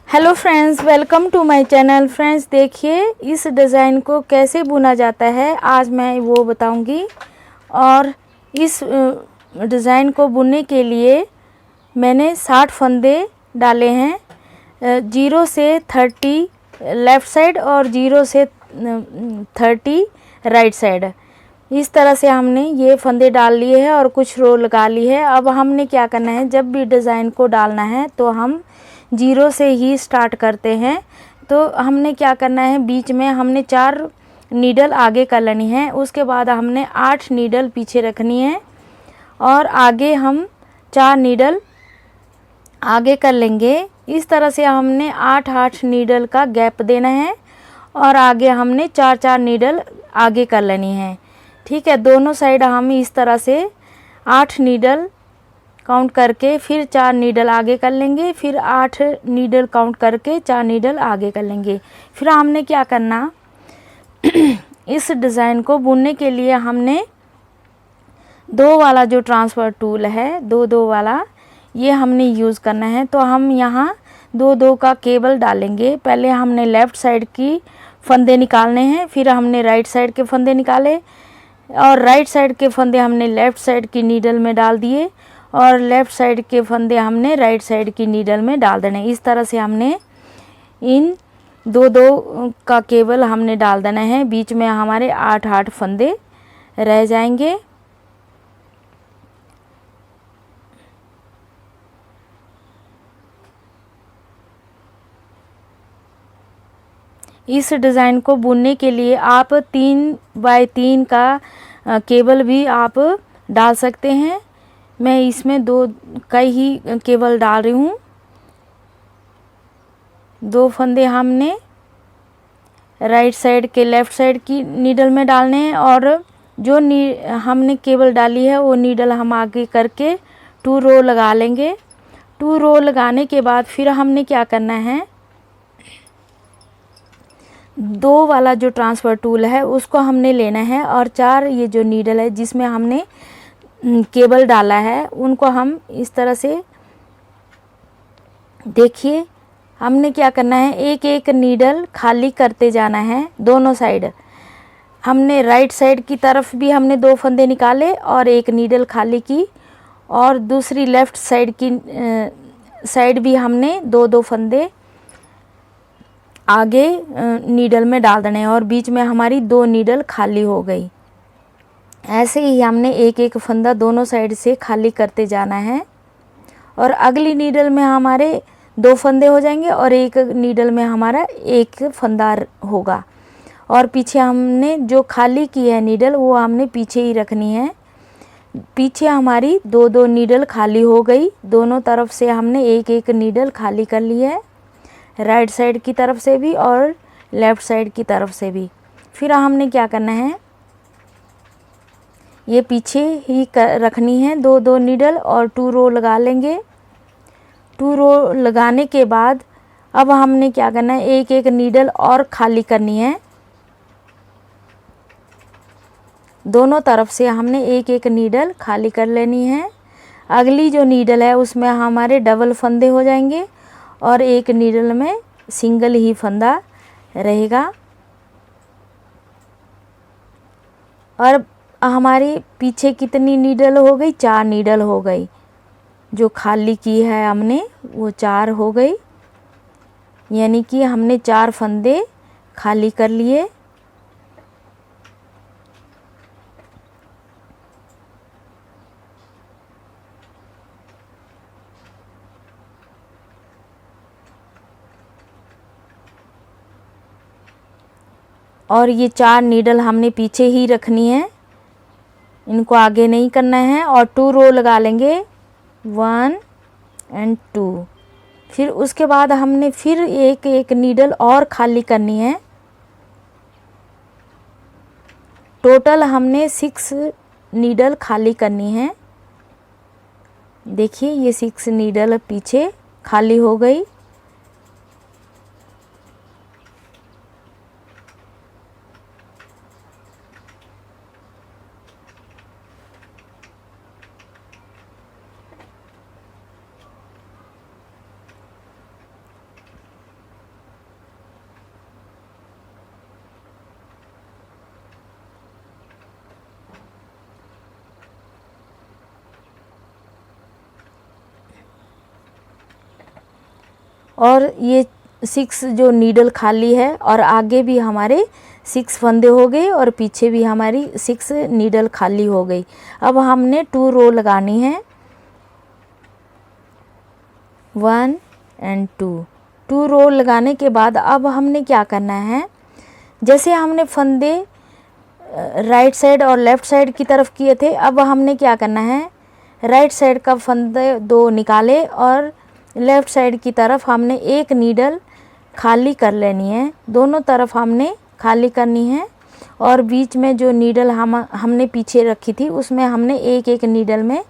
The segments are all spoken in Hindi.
Hello friends, welcome to my channel. Friends, देखिए इस डिज़ाइन को कैसे बुना जाता है आज मैं वो बताऊंगी। और इस डिज़ाइन को बुनने के लिए मैंने 60 फंदे डाले हैं, 0 से 30 लेफ़्ट साइड और 0 से 30 राइट साइड। इस तरह से हमने ये फंदे डाल लिए हैं और कुछ रो लगा ली है। अब हमने क्या करना है, जब भी डिज़ाइन को डालना है तो हम 0 से ही स्टार्ट करते हैं। तो हमने क्या करना है, बीच में हमने 4 नीडल आगे कर लेनी है, उसके बाद हमने 8 नीडल पीछे रखनी है और आगे हम 4 नीडल आगे कर लेंगे। इस तरह से हमने 8-8 नीडल का गैप देना है और आगे हमने 4-4 नीडल आगे कर लेनी है। ठीक है, दोनों साइड हम इस तरह से 8 नीडल काउंट करके फिर 4 नीडल आगे कर लेंगे, फिर 8 नीडल काउंट करके 4 नीडल आगे कर लेंगे। फिर हमने क्या करना, इस डिज़ाइन को बुनने के लिए हमने 2 वाला जो ट्रांसफ़र टूल है, 2-2 वाला, ये हमने यूज़ करना है। तो हम यहाँ 2-2 का केबल डालेंगे। पहले हमने लेफ़्ट साइड की फंदे निकालने हैं, फिर हमने राइट साइड के फंदे निकाले और राइट साइड के फंदे हमने लेफ़्ट साइड की नीडल में डाल दिए और लेफ़्ट साइड के फंदे हमने राइट साइड की नीडल में डाल देने। इस तरह से हमने इन 2-2 का केबल हमने डाल देना है। बीच में हमारे 8-8 फंदे रह जाएंगे। इस डिज़ाइन को बुनने के लिए आप 3x3 का केबल भी आप डाल सकते हैं। मैं इसमें 2 का ही केबल डाल रही हूँ। 2 फंदे हमने राइट साइड के लेफ़्ट साइड की नीडल में डालने हैं और जो हमने केबल डाली है वो नीडल हम आगे करके 2 रो लगा लेंगे। 2 रो लगाने के बाद फिर हमने क्या करना है, 2 वाला जो ट्रांसफ़र टूल है उसको हमने लेना है और 4 ये जो नीडल है जिसमें हमने केबल डाला है उनको हम इस तरह से, देखिए हमने क्या करना है, एक एक नीडल खाली करते जाना है दोनों साइड। हमने राइट साइड की तरफ भी हमने 2 फंदे निकाले और एक नीडल खाली की और दूसरी लेफ़्ट साइड की साइड भी हमने 2-2 फंदे आगे नीडल में डाल देने और बीच में हमारी 2 नीडल खाली हो गई। ऐसे ही हमने एक एक फंदा दोनों साइड से खाली करते जाना है और अगली नीडल में हमारे 2 फंदे हो जाएंगे और एक नीडल में हमारा एक फंदा होगा और पीछे हमने जो खाली की है नीडल वो हमने पीछे ही रखनी है। पीछे हमारी 2-2 नीडल खाली हो गई। दोनों तरफ से हमने एक एक नीडल खाली कर ली है, राइट साइड की तरफ से भी और लेफ़्ट साइड की तरफ से भी। फिर हमने क्या करना है, ये पीछे ही रखनी है 2-2 नीडल और 2 रो लगा लेंगे। 2 रो लगाने के बाद अब हमने क्या करना है, एक एक नीडल और खाली करनी है। दोनों तरफ से हमने एक एक नीडल खाली कर लेनी है। अगली जो नीडल है उसमें हमारे डबल फंदे हो जाएंगे और एक नीडल में सिंगल ही फंदा रहेगा। और हमारी पीछे कितनी नीडल हो गई, 4 नीडल हो गई। जो खाली की है हमने वो 4 हो गई, यानी कि हमने 4 फंदे खाली कर लिए। और ये 4 नीडल हमने पीछे ही रखनी है, इनको आगे नहीं करना है और 2 रो लगा लेंगे, 1 और 2। फिर उसके बाद हमने फिर एक एक नीडल और खाली करनी है। टोटल हमने 6 नीडल खाली करनी है। देखिए ये 6 नीडल पीछे खाली हो गई। और ये 6 जो नीडल खाली है और आगे भी हमारे 6 फंदे हो गए और पीछे भी हमारी 6 नीडल खाली हो गई। अब हमने 2 रो लगानी है, 1 एंड 2 रो लगाने के बाद अब हमने क्या करना है, जैसे हमने फंदे राइट साइड और लेफ़्ट साइड की तरफ किए थे, अब हमने क्या करना है, राइट साइड का फंदे 2 निकाले और लेफ़्ट साइड की तरफ हमने एक नीडल खाली कर लेनी है। दोनों तरफ हमने खाली करनी है और बीच में जो नीडल हमने पीछे रखी थी उसमें हमने एक एक नीडल में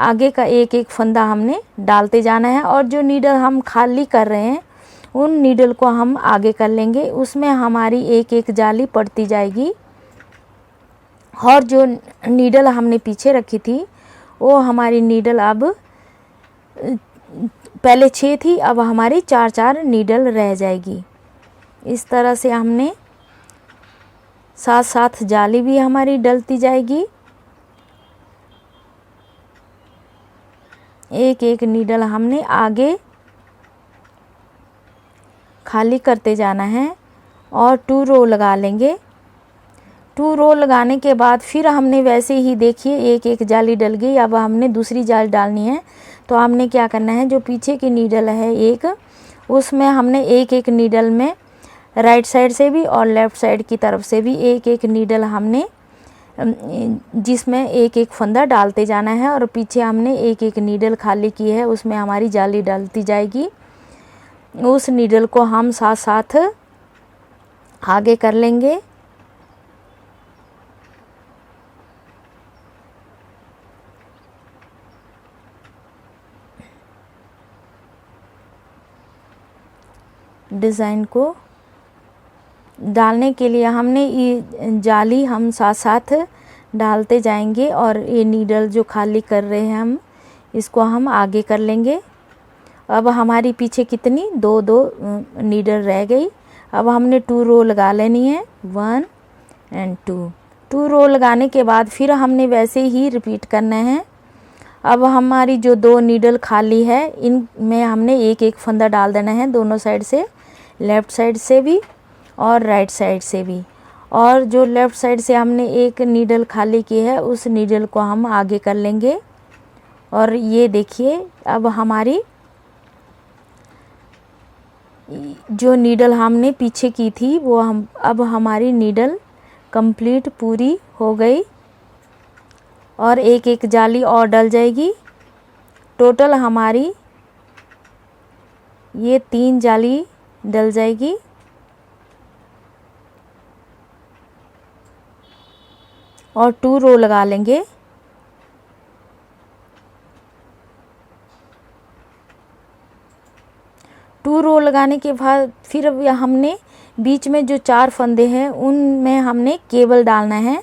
आगे का एक एक फंदा हमने डालते जाना है और जो नीडल हम खाली कर रहे हैं उन नीडल को हम आगे कर लेंगे। उसमें हमारी एक एक जाली पड़ती जाएगी और जो नीडल हमने पीछे रखी थी वो हमारी नीडल अब पहले 6 थी, अब हमारी 4-4 नीडल रह जाएगी। इस तरह से हमने साथ साथ जाली भी हमारी डलती जाएगी। एक एक नीडल हमने आगे खाली करते जाना है और 2 रो लगा लेंगे। 2 रो लगाने के बाद फिर हमने वैसे ही देखिए एक एक जाली डल गई। अब हमने दूसरी जाली डालनी है, तो हमने क्या करना है, जो पीछे की नीडल है एक, उसमें हमने एक एक नीडल में राइट साइड से भी और लेफ़्ट साइड की तरफ से भी एक एक नीडल हमने जिसमें एक एक फंदा डालते जाना है और पीछे हमने एक एक नीडल खाली की है उसमें हमारी जाली डलती जाएगी। उस नीडल को हम साथ साथ आगे कर लेंगे। डिज़ाइन को डालने के लिए हमने ये जाली हम साथ साथ डालते जाएंगे और ये नीडल जो खाली कर रहे हैं हम इसको हम आगे कर लेंगे। अब हमारी पीछे कितनी 2-2 नीडल रह गई। अब हमने 2 रो लगा लेनी है, 1 एंड 2 रो लगाने के बाद फिर हमने वैसे ही रिपीट करना है। अब हमारी जो 2 नीडल खाली है इनमें हमने एक एक फंदा डाल देना है, दोनों साइड से, लेफ़्ट साइड से भी और राइट साइड से भी। और जो लेफ़्ट साइड से हमने एक नीडल खाली की है उस नीडल को हम आगे कर लेंगे। और ये देखिए अब हमारी जो नीडल हमने पीछे की थी वो अब हमारी नीडल कंप्लीट पूरी हो गई और एक एक जाली और डल जाएगी। टोटल हमारी ये 3 जाली डल जाएगी। और 2 रो लगा लेंगे। टू रो लगाने के बाद फिर अब हमने बीच में जो 4 फंदे हैं उनमें हमने केबल डालना है।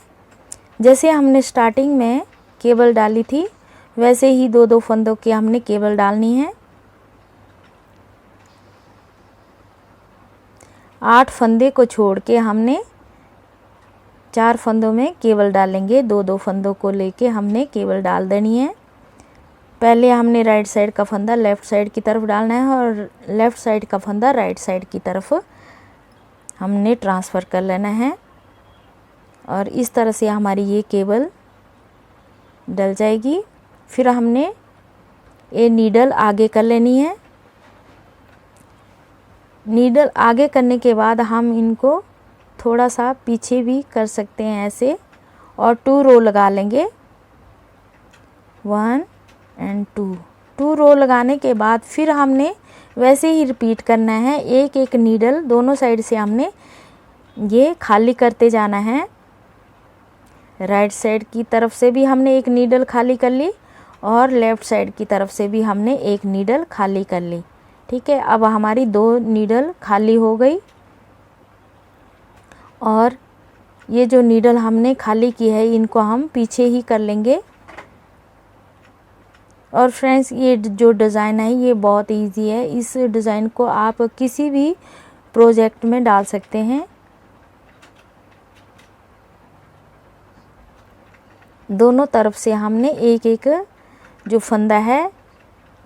जैसे हमने स्टार्टिंग में केबल डाली थी वैसे ही 2-2 फंदों की हमने केबल डालनी है। 8 फंदे को छोड़ के हमने 4 फंदों में केबल डालेंगे। 2-2 फंदों को लेके हमने केबल डाल देनी है। पहले हमने राइट साइड का फंदा लेफ़्ट साइड की तरफ डालना है और लेफ़्ट साइड का फंदा राइट साइड की तरफ हमने ट्रांसफ़र कर लेना है। और इस तरह से हमारी ये केबल डल जाएगी। फिर हमने ये नीडल आगे कर लेनी है। नीडल आगे करने के बाद हम इनको थोड़ा सा पीछे भी कर सकते हैं ऐसे और 2 रो लगा लेंगे, 1 एंड 2 रो लगाने के बाद फिर हमने वैसे ही रिपीट करना है। एक एक नीडल दोनों साइड से हमने ये खाली करते जाना है। राइट साइड की तरफ से भी हमने एक नीडल खाली कर ली और लेफ़्ट साइड की तरफ से भी हमने एक नीडल खाली कर ली। ठीक है, अब हमारी 2 नीडल खाली हो गई और ये जो नीडल हमने खाली की है इनको हम पीछे ही कर लेंगे। और फ्रेंड्स ये जो डिज़ाइन है ये बहुत इजी है। इस डिज़ाइन को आप किसी भी प्रोजेक्ट में डाल सकते हैं। दोनों तरफ से हमने एक एक जो फंदा है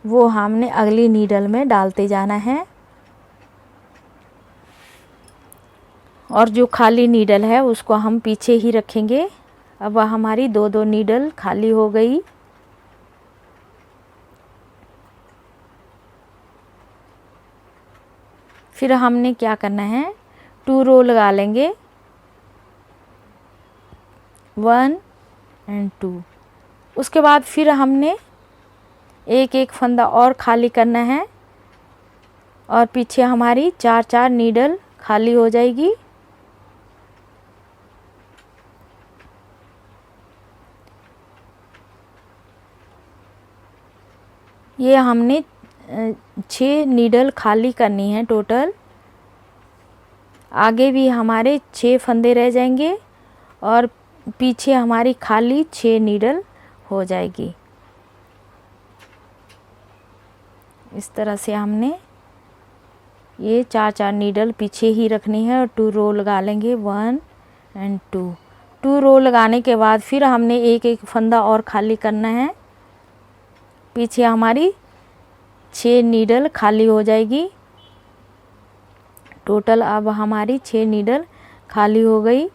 वो हमने अगली नीडल में डालते जाना है। और जो खाली नीडल है उसको हम पीछे ही रखेंगे। अब हमारी दो नीडल खाली हो गई। फिर हमने क्या करना है, 2 रो लगा लेंगे, 1 और 2। उसके बाद फिर हमने एक एक फंदा और खाली करना है और पीछे हमारी 4 नीडल खाली हो जाएगी। ये हमने 6 नीडल खाली करनी है टोटल। आगे भी हमारे 6 फंदे रह जाएंगे और पीछे हमारी खाली 6 नीडल हो जाएगी। इस तरह से हमने ये 4 नीडल पीछे ही रखनी है और 2 रो लगा लेंगे, 1 और 2 रो लगाने के बाद फिर हमने एक एक फंदा और खाली करना है। पीछे हमारी 6 नीडल खाली हो जाएगी। टोटल अब हमारी 6 नीडल खाली हो गई।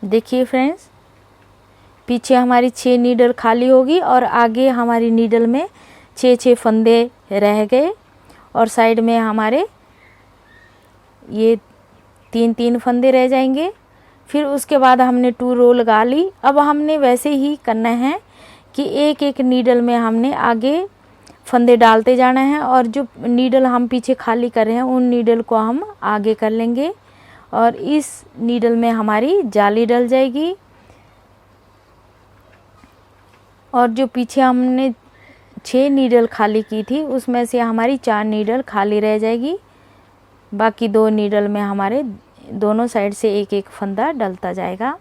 देखिए फ्रेंड्स, पीछे हमारी 6 नीडल खाली होगी और आगे हमारी नीडल में 6 फंदे रह गए और साइड में हमारे ये 3 फंदे रह जाएंगे। फिर उसके बाद हमने 2 रो लगा ली। अब हमने वैसे ही करना है कि एक एक नीडल में हमने आगे फंदे डालते जाना है और जो नीडल हम पीछे खाली कर रहे हैं उन नीडल को हम आगे कर लेंगे और इस नीडल में हमारी जाली डल जाएगी। और जो पीछे हमने 6 नीडल खाली की थी उसमें से हमारी 4 नीडल खाली रह जाएगी। बाकी 2 नीडल में हमारे दोनों साइड से एक एक फंदा डलता जाएगा।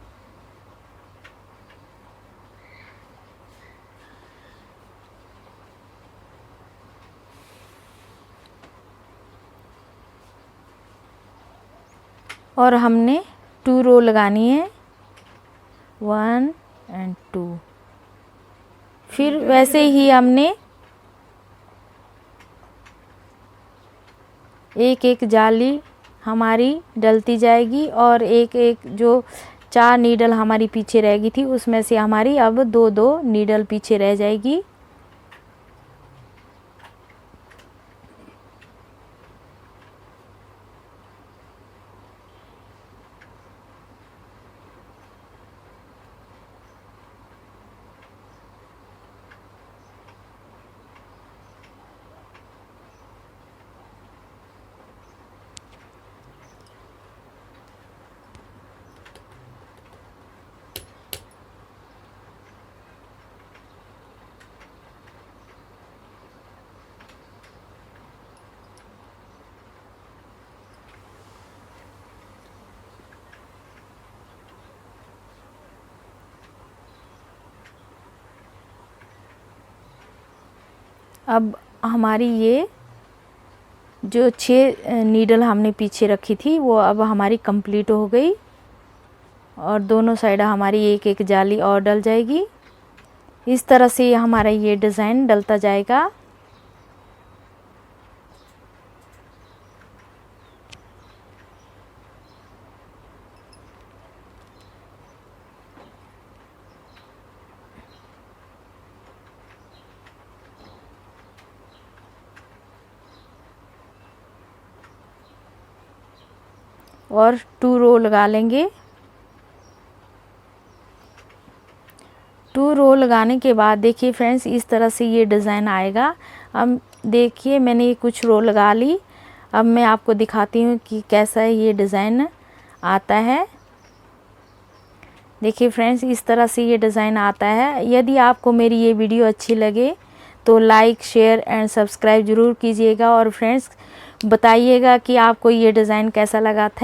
और हमने 2 रो लगानी है, 1 और 2। फिर वैसे ही हमने एक एक जाली हमारी डलती जाएगी और एक एक जो 4 नीडल हमारी पीछे रह गई थी उसमें से हमारी अब 2 नीडल पीछे रह जाएगी। अब हमारी ये जो 6 नीडल हमने पीछे रखी थी वो अब हमारी कंप्लीट हो गई और दोनों साइड हमारी एक एक जाली और डल जाएगी। इस तरह से हमारा ये डिज़ाइन डलता जाएगा। और 2 रो लगा लेंगे। 2 रो लगाने के बाद देखिए फ्रेंड्स, इस तरह से ये डिज़ाइन आएगा। अब देखिए मैंने कुछ रो लगा ली। अब मैं आपको दिखाती हूँ कि कैसा ये डिज़ाइन आता है। देखिए फ्रेंड्स, इस तरह से ये डिज़ाइन आता है। यदि आपको मेरी ये वीडियो अच्छी लगे तो लाइक, शेयर एंड सब्सक्राइब ज़रूर कीजिएगा और फ्रेंड्स बताइएगा कि आपको ये डिज़ाइन कैसा लगा। थैंक